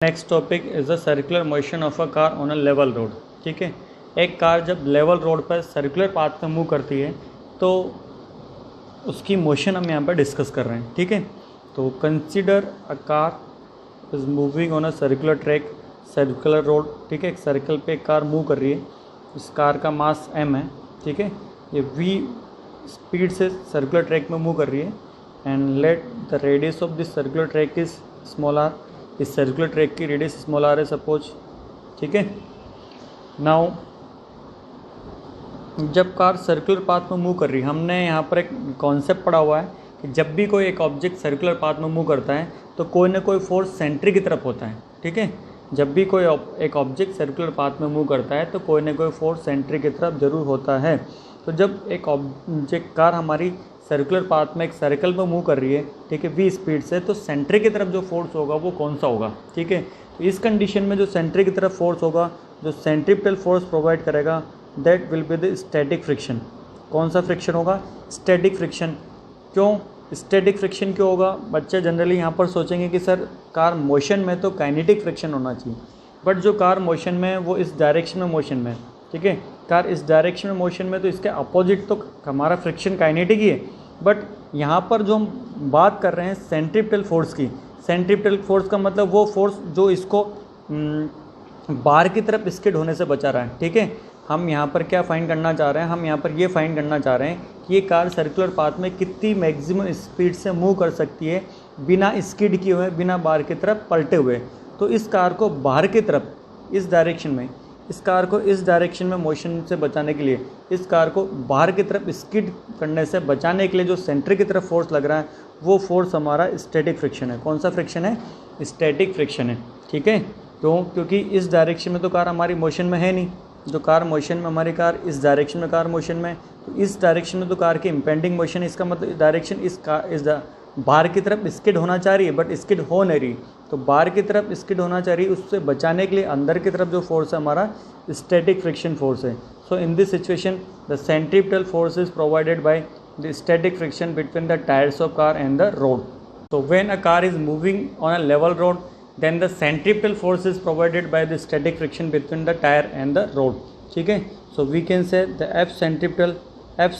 Next topic is the circular motion of a car on a level road. ठीक है, एक car जब level road पर circular path में मूव करती है तो उसकी मोशन हम यहाँ पर डिस्कस कर रहे हैं। ठीक है, तो consider a car is moving on a circular track, circular road. ठीक है, एक सर्कल पे एक कार मूव कर रही है। इस कार का मास m है। ठीक है, ये v स्पीड से सर्कुलर ट्रैक में मूव कर रही है and let the radius of this circular track is small r। इस सर्कुलर ट्रैक की रेडियस स्मॉल r है सपोज। ठीक है, नाउ जब कार सर्कुलर पाथ में मूव कर रही है, हमने यहाँ पर एक कॉन्सेप्ट पढ़ा हुआ है कि जब भी कोई एक ऑब्जेक्ट सर्कुलर पाथ में मूव करता है तो कोई ना कोई फोर्स सेंट्री की तरफ होता है। ठीक है, जब भी कोई एक ऑब्जेक्ट सर्कुलर पाथ में मूव करता है तो कोई ना कोई फोर्स सेंट्री की तरफ जरूर होता है। तो जब एक ऑब्जेक्ट कार हमारी सर्कुलर पाथ में एक सर्कल में मूव कर रही है, ठीक है, v स्पीड से, तो सेंट्री की तरफ जो फोर्स होगा वो कौन सा होगा। ठीक है, तो इस कंडीशन में जो सेंट्री की तरफ फोर्स होगा, जो सेंट्रीपिटल फोर्स प्रोवाइड करेगा, that will be the static friction. कौन सा फ्रिक्शन होगा? Static friction. क्यों स्टैटिक फ्रिक्शन क्यों होगा? बच्चे जनरली यहाँ पर सोचेंगे कि सर कार मोशन में तो काइनेटिक फ्रिक्शन होना चाहिए, बट जो कार मोशन में है वो इस डायरेक्शन में मोशन में है। ठीक है, कार इस डायरेक्शन में मोशन में, तो इसके अपोजिट तो हमारा फ्रिक्शन काइनेटिक ही है। बट यहाँ पर जो हम बात कर रहे हैं सेंट्रीपिटल फोर्स की, सेंट्रीपिटल फोर्स का मतलब वो फोर्स जो इसको बाहर की तरफ स्किड होने से बचा रहा है। ठीक है, हम यहाँ पर क्या फाइंड करना चाह रहे हैं? हम यहाँ पर ये फाइंड करना चाह रहे हैं कि ये कार सर्कुलर पाथ में कितनी मैक्सिमम स्पीड से मूव कर सकती है बिना स्किड किए हुए, बिना बाहर की तरफ पलटे हुए। तो इस कार को बाहर की तरफ, इस डायरेक्शन में, इस कार को इस डायरेक्शन में मोशन से बचाने के लिए, इस कार को बाहर की तरफ स्किड करने से बचाने के लिए जो सेंटर की तरफ फोर्स लग रहा है वो फोर्स हमारा स्टैटिक फ्रिक्शन है। कौन सा फ्रिक्शन है? स्टैटिक फ्रिक्शन है। ठीक है, क्योंकि इस डायरेक्शन में तो कार हमारी मोशन में है नहीं। जो कार मोशन में, हमारी कार इस डायरेक्शन में कार मोशन में, तो इस डायरेक्शन में तो कार की इम्पेंडिंग मोशन है। इसका मतलब डायरेक्शन इस बाहर की तरफ स्किड होना चाह रही है बट स्किड हो नहीं रही, तो बाहर की तरफ स्किड होना चाह रही है, उससे बचाने के लिए अंदर की तरफ जो फोर्स है हमारा स्टैटिक फ्रिक्शन फोर्स है। So in this situation the centripetal force is provided by the static friction between the tyres of car and the road. So when a car is moving on a level road, then the centripetal force is provided by the static friction between the tire and the road. ठीक है, so we can say the F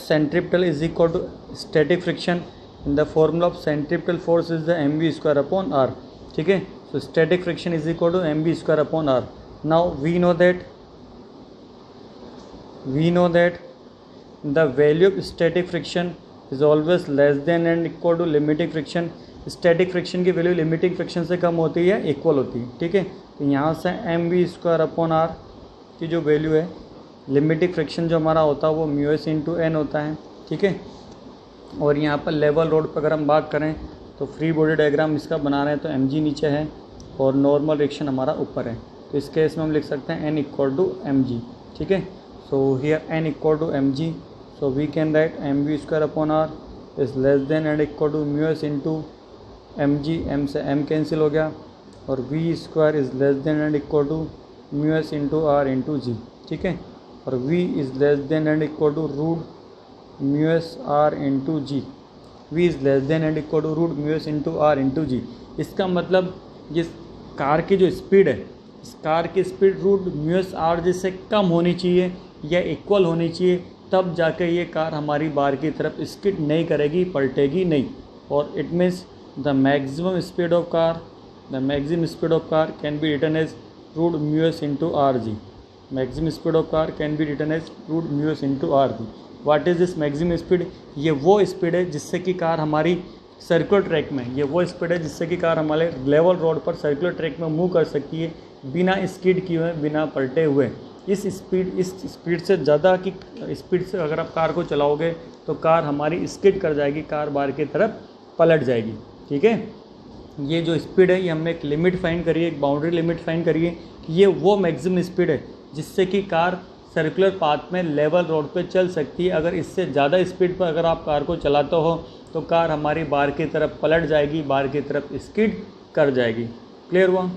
centripetal is equal to static friction, and the formula of centripetal force is the mv square upon r. ठीक है, so static friction is equal to mv square upon r. Now we know that the value of static friction is always less than and equal to limiting friction. Static friction की value limiting friction से कम होती है, equal होती है। ठीक है, तो यहाँ से M V square upon R की जो वैल्यू है, लिमिटिंग फ्रिक्शन जो हमारा होता है वो म्यू एस इंटू एन होता है। ठीक है, और यहाँ पर लेवल रोड पर अगर हम बात करें तो फ्री बॉडी डायग्राम इसका बना रहे हैं तो एम जी नीचे है और नॉर्मल रिएक्शन हमारा ऊपर है। तो इस केस में हम लिख सकते हैं N equal to M G. ठीक है, so here N equal to M G, so we can write M V square upon R is less than and equal to mu S into M G. M से M cancel हो गया और V square is less than and equal to mu S into R into G. ठीक है, और V is less than and equal to root mu S R into G. V is less than and equal to root mu S into R into G. इसका मतलब ये car की जो speed है, इस कार की speed root mu S R G से कम होनी चाहिए या इक्वल होनी चाहिए, तब जाके ये कार हमारी बाहर की तरफ स्किड नहीं करेगी, पलटेगी नहीं। और it means the maximum speed of car can be written as root mu s into rg. Maximum speed of car can be written as root mu s into rg. What is this maximum speed? ये वो speed है जिससे कि car हमारी circular track में, ये वो speed है जिससे कि कार हमारे लेवल रोड पर सर्कुलर ट्रैक में मूव कर सकती है बिना स्किड किए हुए, बिना पलटे हुए। इस स्पीड से ज़्यादा की स्पीड से अगर आप कार को चलाओगे तो कार हमारी स्किड कर जाएगी, कार बाहर की तरफ पलट जाएगी। ठीक है, ये जो स्पीड है ये हमने एक लिमिट फाइंड करी है, एक बाउंड्री लिमिट फाइंड करी है। ये वो मैक्सिमम स्पीड है जिससे कि कार सर्कुलर पाथ में लेवल रोड पे चल सकती है। अगर इससे ज़्यादा स्पीड पर अगर आप कार को चलाते हो तो कार हमारी बाहर की तरफ पलट जाएगी, बाहर की तरफ स्किड कर जाएगी। क्लियर हुआ?